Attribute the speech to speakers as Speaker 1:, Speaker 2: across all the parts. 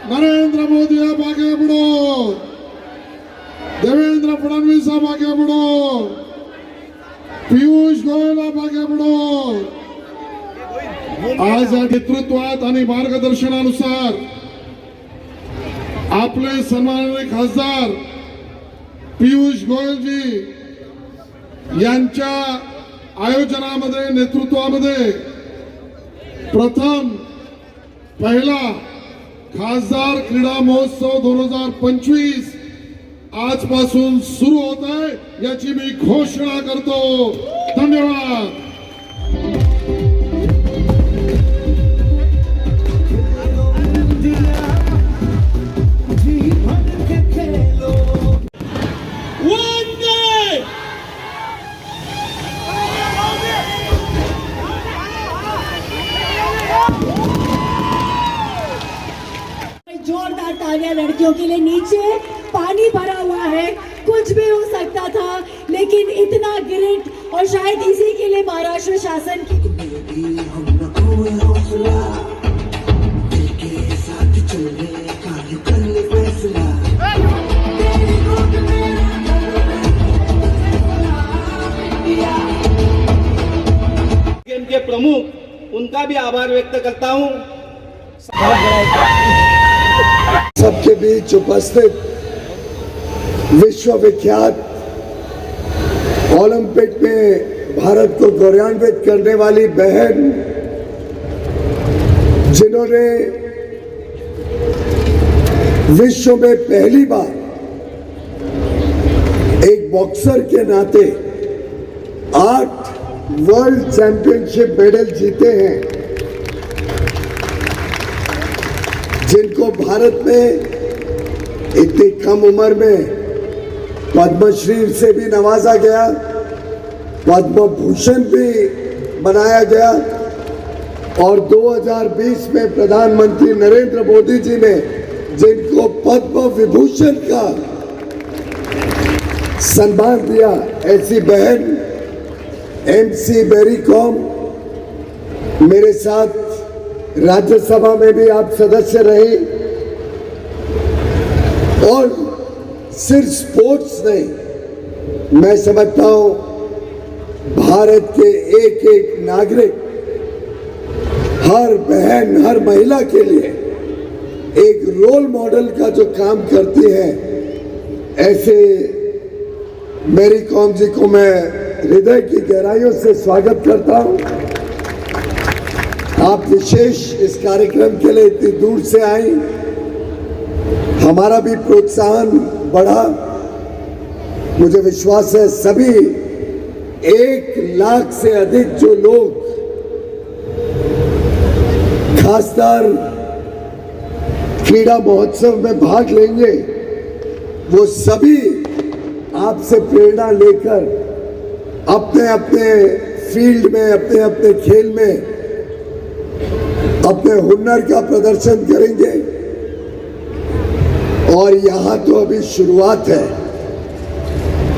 Speaker 1: नरेंद्र मोदी आप आगे बढ़ो, देवेंद्र फडणवीस आप आगे बढ़ो, पीयूष गोयल आप आगे बढ़ो। आज या नेतृत्वात आणि मार्गदर्शनानुसार आपले सन्माननीय खासदार पीयूष गोयलजी यांच्या आयोजनामध्ये नेतृत्वामध्ये प्रथम पहिला खासदार क्रीडा महोत्सव 2025 आजपासून सुरू होत आहे याची मी घोषणा करतो। धन्यवाद।
Speaker 2: जोरदार तालियां लड़कियों के लिए। नीचे पानी भरा हुआ है, कुछ भी हो सकता था, लेकिन इतना गिरिट और शायद इसी के लिए महाराष्ट्र शासन की
Speaker 3: के प्रमुख उनका भी आभार व्यक्त करता हूं।
Speaker 4: सबके बीच उपस्थित विश्वविख्यात ओलंपिक में भारत को गौरवान्वित करने वाली बहन, जिन्होंने विश्व में पहली बार एक बॉक्सर के नाते 8 वर्ल्ड चैंपियनशिप मेडल जीते हैं, जिनको भारत में इतनी कम उम्र में पद्मश्री से भी नवाजा गया, पद्म भूषण भी बनाया गया और 2020 में प्रधानमंत्री नरेंद्र मोदी जी ने जिनको पद्म विभूषण का सम्मान दिया, ऐसी बहन MC मैरी कॉम मेरे साथ राज्यसभा में भी आप सदस्य रहे और सिर्फ स्पोर्ट्स नहीं, मैं समझता हूं भारत के एक एक नागरिक, हर बहन, हर महिला के लिए एक रोल मॉडल का जो काम करती है, ऐसे मैरी कॉम जी को मैं हृदय की गहराइयों से स्वागत करता हूं। आप विशेष इस कार्यक्रम के लिए इतनी दूर से आई, हमारा भी प्रोत्साहन बढ़ा। मुझे विश्वास है सभी 1 लाख से अधिक जो लोग खासकर क्रीड़ा महोत्सव में भाग लेंगे, वो सभी आपसे प्रेरणा लेकर अपने अपने फील्ड में, अपने अपने खेल में अपने हुनर का प्रदर्शन करेंगे। और यहां तो अभी शुरुआत है,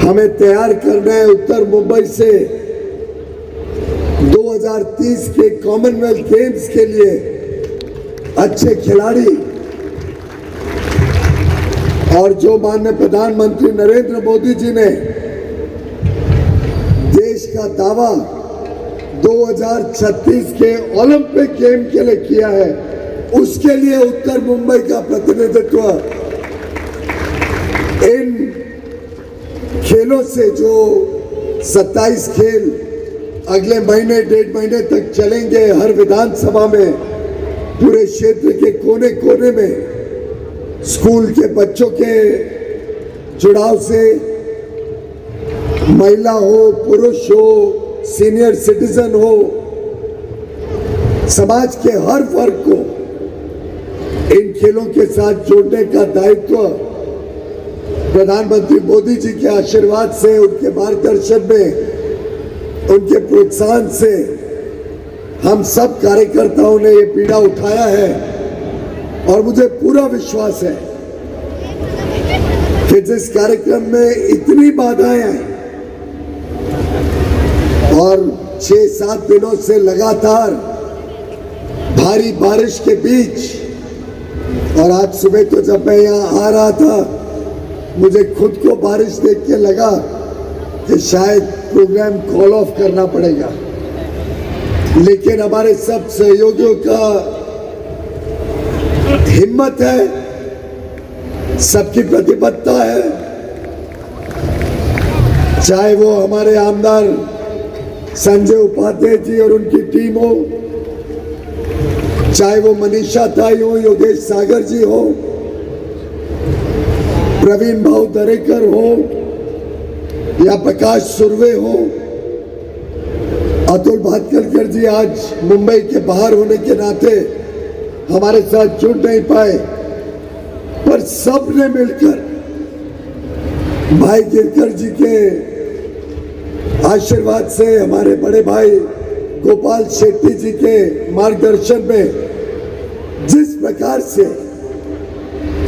Speaker 4: हमें तैयार करना है उत्तर मुंबई से 2030 के कॉमनवेल्थ गेम्स के लिए अच्छे खिलाड़ी। और जो माननीय प्रधानमंत्री नरेंद्र मोदी जी ने देश का दावा 2036 के ओलंपिक गेम के लिए किया है, उसके लिए उत्तर मुंबई का प्रतिनिधित्व इन खेलों से, जो 27 खेल अगले महीने 1.5 महीने तक चलेंगे हर विधानसभा में, पूरे क्षेत्र के कोने कोने में स्कूल के बच्चों के जुड़ाव से, महिला हो, पुरुष हो, सीनियर सिटीजन हो, समाज के हर वर्ग को इन खेलों के साथ जोड़ने का दायित्व प्रधानमंत्री मोदी जी के आशीर्वाद से, उनके मार्गदर्शन में, उनके प्रोत्साहन से हम सब कार्यकर्ताओं ने ये पीड़ा उठाया है। और मुझे पूरा विश्वास है कि जिस कार्यक्रम में इतनी बाधाएं आई और 6-7 दिनों से लगातार भारी बारिश के बीच, और आज सुबह तो जब मैं यहाँ आ रहा था मुझे खुद को बारिश देख के लगा कि शायद प्रोग्राम कॉल ऑफ करना पड़ेगा, लेकिन हमारे सब सहयोगियों का हिम्मत है, सबकी प्रतिबद्धता है, चाहे वो हमारे आमदार संजय उपाध्याय जी और उनकी टीम हो, चाहे वो मनीषा ताई हो, योगेश सागर जी हो, प्रवीण भाऊ दरेकर हो या प्रकाश सुरवे हो, अतुल भातखलकर जी आज मुंबई के बाहर होने के नाते हमारे साथ जुड़ नहीं पाए, पर सब ने मिलकर भाई गिरकर जी के आशीर्वाद से, हमारे बड़े भाई गोपाल शेट्टी जी के मार्गदर्शन में जिस प्रकार से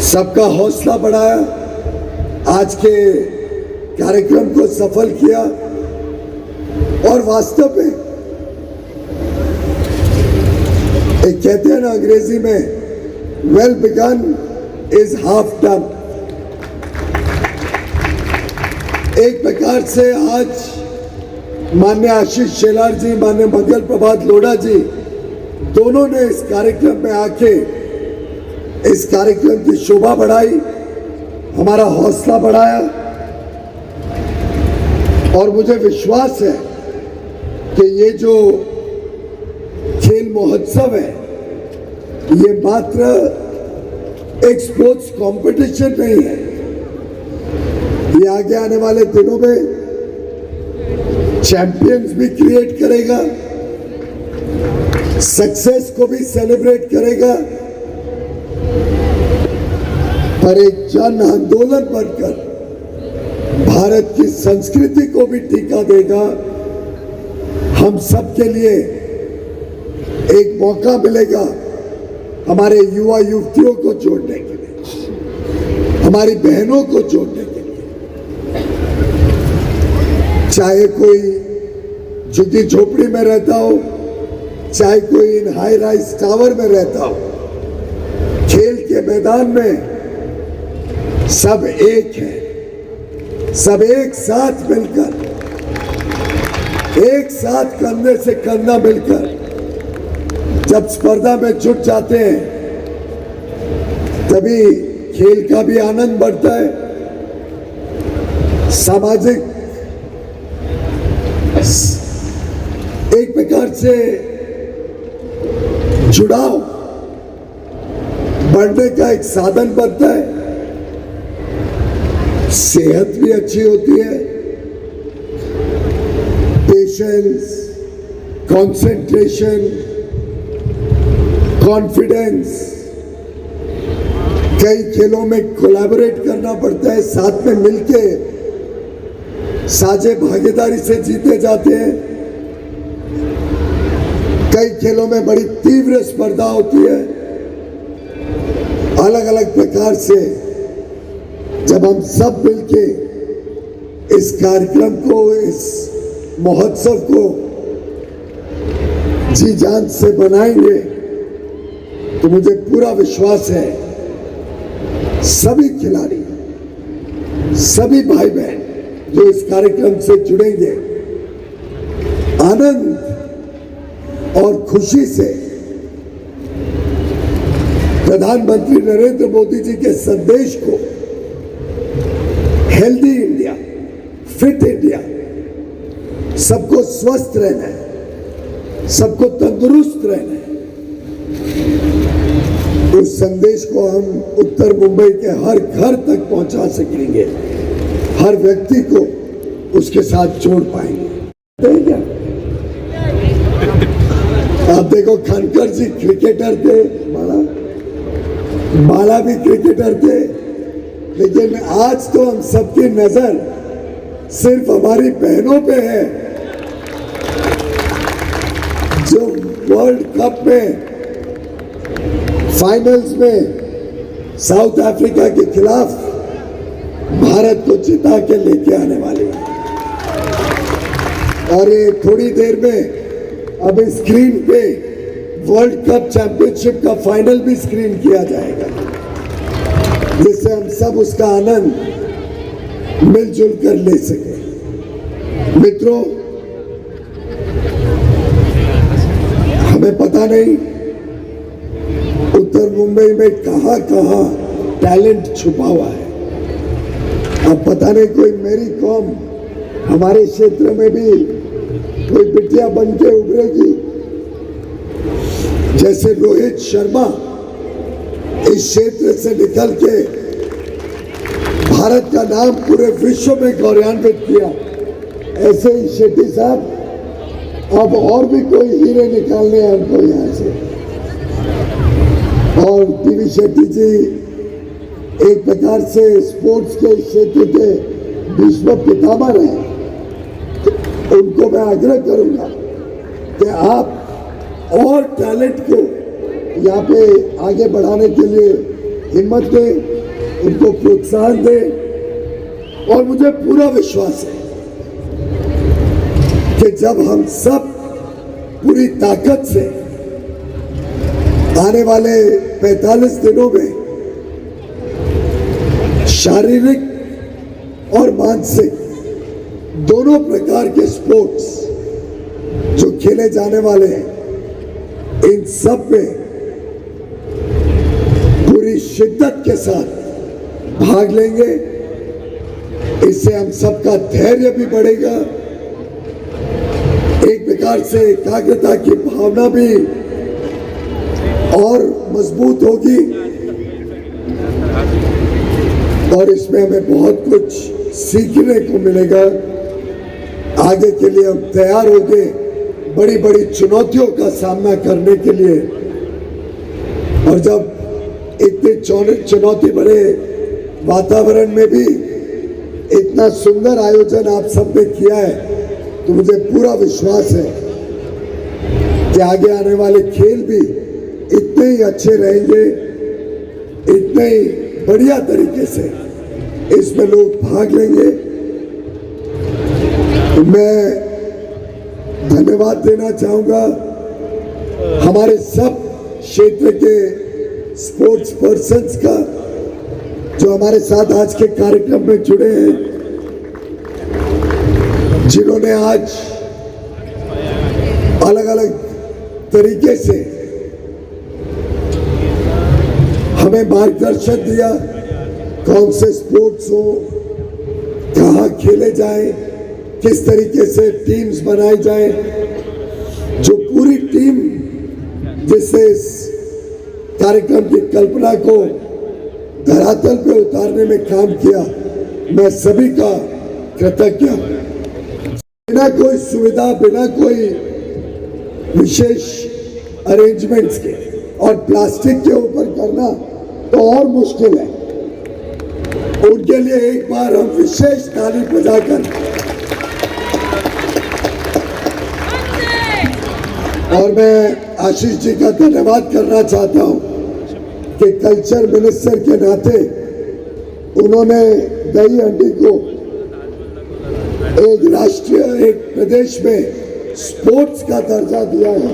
Speaker 4: सबका हौसला बढ़ाया, आज के कार्यक्रम को सफल किया। और वास्तव में एक कहते हैं ना अंग्रेजी में, well begun is half done. एक प्रकार से आज माननीय आशीष शेलार जी, माननीय मंगल प्रभात लोढ़ा जी, दोनों ने इस कार्यक्रम में आके इस कार्यक्रम की शोभा बढ़ाई, हमारा हौसला बढ़ाया। और मुझे विश्वास है कि ये जो खेल महोत्सव है ये मात्र एक स्पोर्ट्स कंपटीशन नहीं है, ये आगे आने वाले दिनों में चैंपियंस भी क्रिएट करेगा, सक्सेस को भी सेलिब्रेट करेगा, पर एक जन आंदोलन बनकर भारत की संस्कृति को भी टीका देगा। हम सब के लिए एक मौका मिलेगा हमारे युवा युवतियों को जोड़ने के लिए, हमारी बहनों को जोड़ने के लिए, चाहे कोई झुग्गी झोपड़ी में रहता हो, चाहे कोई इन हाई राइज टावर में रहता हो, खेल के मैदान में सब एक है, सब एक साथ मिलकर, एक साथ कंधे से कंधा मिलकर जब स्पर्धा में जुट जाते हैं तभी खेल का भी आनंद बढ़ता है, सामाजिक एक प्रकार से जुड़ाव बढ़ने का एक साधन बनता है, सेहत भी अच्छी होती है, पेशेंस, कंसंट्रेशन, कॉन्फिडेंस। कई खेलों में कोलैबोरेट करना पड़ता है, साथ में मिलके साझे भागीदारी से जीते जाते हैं। कई खेलों में बड़ी तीव्र स्पर्धा होती है, अलग अलग प्रकार से। जब हम सब मिलके इस कार्यक्रम को, इस महोत्सव को जी जान से बनाएंगे तो मुझे पूरा विश्वास है सभी खिलाड़ी, सभी भाई बहन जो इस कार्यक्रम से जुड़ेंगे आनंद और खुशी से प्रधानमंत्री नरेंद्र मोदी जी के संदेश को, हेल्दी इंडिया, फिट इंडिया, सबको स्वस्थ रहना है, सबको तंदुरुस्त रहना है, उस संदेश को हम उत्तर मुंबई के हर घर तक पहुंचा सकेंगे, हर व्यक्ति को उसके साथ जोड़ पाएंगे। क्या आप देखो, खानकर जी क्रिकेटर थे, बाला भी क्रिकेटर थे, लेकिन आज तो हम सबकी नजर सिर्फ हमारी बहनों पे है जो वर्ल्ड कप में फाइनल्स में साउथ अफ्रीका के खिलाफ भारत को जिता के लेके आने वाली है। और ये थोड़ी देर में अब स्क्रीन पे वर्ल्ड कप चैंपियनशिप का फाइनल भी स्क्रीन किया जाएगा, जिससे हम सब उसका आनंद मिलजुल कर ले सके। मित्रों, हमें पता नहीं उत्तर मुंबई में कहां कहां टैलेंट छुपा हुआ है। अब पता नहीं कोई मेरी कौम हमारे क्षेत्र में भी कोई बिटिया बन के उभरेगी, जैसे रोहित शर्मा इस क्षेत्र से निकल के भारत का नाम पूरे विश्व में गौरवान्वित किया। ऐसे ही शेट्टी साहब अब और भी कोई हीरे निकालने हैं हमको यहाँ से। और टीवी शेट्टी जी एक प्रकार से स्पोर्ट्स के क्षेत्र के विश्व पितामह रहे। उनको मैं आग्रह करूंगा कि आप और टैलेंट को यहाँ पे आगे बढ़ाने के लिए हिम्मत दें, उनको प्रोत्साहन दें। और मुझे पूरा विश्वास है कि जब हम सब पूरी ताकत से आने वाले 45 दिनों में शारीरिक और मानसिक दोनों प्रकार के स्पोर्ट्स जो खेले जाने वाले हैं, इन सब में पूरी शिद्दत के साथ भाग लेंगे, इससे हम सबका धैर्य भी बढ़ेगा, एक प्रकार से एकाग्रता की भावना भी और मजबूत होगी। और इसमें हमें बहुत कुछ सीखने को मिलेगा। आगे के लिए हम तैयार हो गए बड़ी बड़ी चुनौतियों का सामना करने के लिए। और जब इतने चुनौती भरे वातावरण में भी इतना सुंदर आयोजन आप सबने किया है, तो मुझे पूरा विश्वास है कि आगे आने वाले खेल भी इतने ही अच्छे रहेंगे, इतने ही बढ़िया तरीके से इसमें लोग भाग लेंगे। तो मैं धन्यवाद देना चाहूंगा हमारे सब क्षेत्र के स्पोर्ट्स पर्सन्स का जो हमारे साथ आज के कार्यक्रम में जुड़े हैं, जिन्होंने आज अलग अलग तरीके से हमें मार्गदर्शन दिया, कौन से स्पोर्ट्स हो, कहाँ खेले जाएं, किस तरीके से टीम्स बनाई जाए। जो पूरी टीम जिससे इस कार्यक्रम की कल्पना को धरातल पे उतारने में काम किया, मैं सभी का कृतज्ञ हूं। बिना कोई सुविधा, बिना कोई विशेष अरेंजमेंट्स के और प्लास्टिक के ऊपर करना तो और मुश्किल है। उनके लिए एक बार हम विशेष ताली बजाकर, और मैं आशीष जी का धन्यवाद करना चाहता हूं कि कल्चर मिनिस्टर के नाते उन्होंने दही हंडी को एक राष्ट्रीय, एक प्रदेश में स्पोर्ट्स का दर्जा दिया है।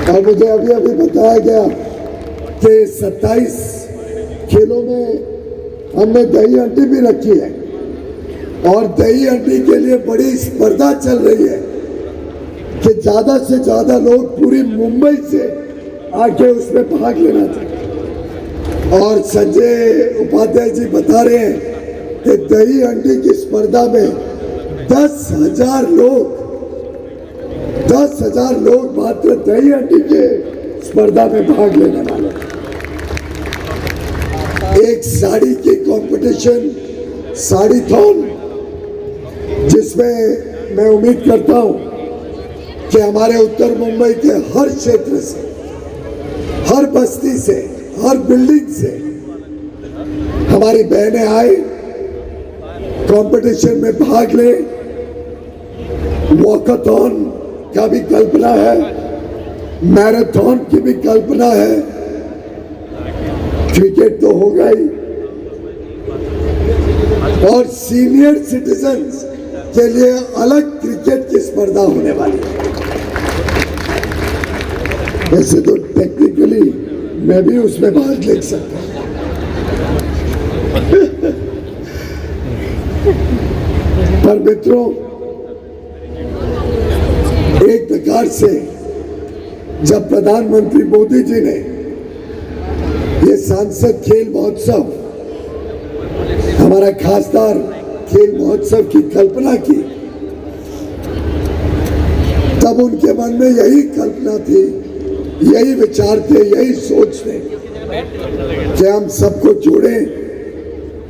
Speaker 4: और मुझे अभी अभी बताया गया कि 27 खेलों में हमने दही हंडी भी रखी है और दही हंडी के लिए बड़ी स्पर्धा चल रही है कि ज्यादा से ज्यादा लोग पूरी मुंबई से आके उसमें भाग लेना चाहिए। और संजय उपाध्याय जी बता रहे हैं कि दही हंडी की स्पर्धा में 10,000 लोग मात्र दही हंडी के स्पर्धा में भाग लेने वाले। एक साड़ी की कंपटीशन साड़ी थॉन, जिसमें मैं उम्मीद करता हूं कि हमारे उत्तर मुंबई के हर क्षेत्र से, हर बस्ती से, हर बिल्डिंग से हमारी बहनें आए, कंपटीशन में भाग ले। वॉकाथॉन का भी कल्पना है, मैराथन की भी कल्पना है, क्रिकेट तो होगा ही, और सीनियर सिटीजन्स के लिए अलग क्रिकेट की स्पर्धा होने वाली है। वैसे तो टेक्निकली मैं भी उसमें भाग ले सकता हूं, पर मित्रों, एक प्रकार से जब प्रधानमंत्री मोदी जी ने ये सांसद खेल महोत्सव, हमारा खासदार खेल महोत्सव की कल्पना की, तब उनके मन में यही कल्पना थी, यही विचार थे, यही सोच थे कि हम सबको जोड़ें,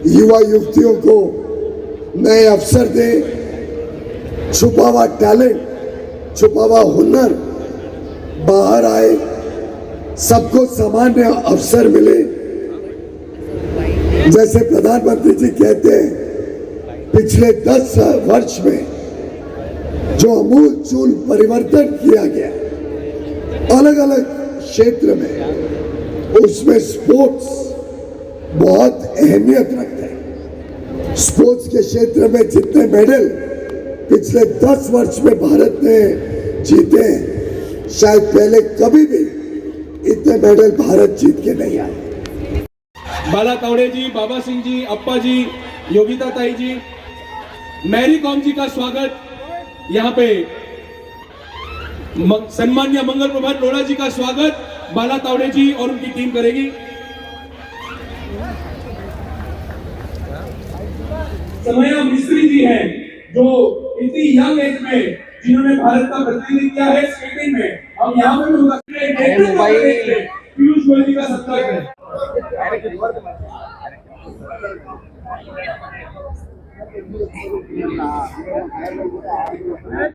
Speaker 4: युवा युवतियों को नए अवसर दें, छुपा हुआ टैलेंट, छुपा हुआ हुनर बाहर आए, सबको सामान्य अवसर मिले। जैसे प्रधानमंत्री जी कहते हैं, पिछले 10 वर्ष में जो अमूलचूल परिवर्तन किया गया अलग अलग क्षेत्र में, उसमें स्पोर्ट्स बहुत अहमियत रखता है। स्पोर्ट्स के क्षेत्र में जितने मेडल पिछले 10 वर्ष में भारत ने जीते हैं, शायद पहले कभी भी इतने मेडल भारत जीत के नहीं आए।
Speaker 5: बाला तावड़े जी, बाबा सिंह जी, अप्पा जी, योगिता ताई जी, मैरी कॉम जी का स्वागत यहाँ पे, सम्मान्य मंगल प्रभात लोढ़ा जी का स्वागत बाला तावड़े जी और उनकी टीम करेगी। समया मिस्त्री जी हैं जो इतनी यंग एज में जिन्होंने भारत का प्रतिनिधित्व किया है स्केटिंग में। हम यहाँ पे भी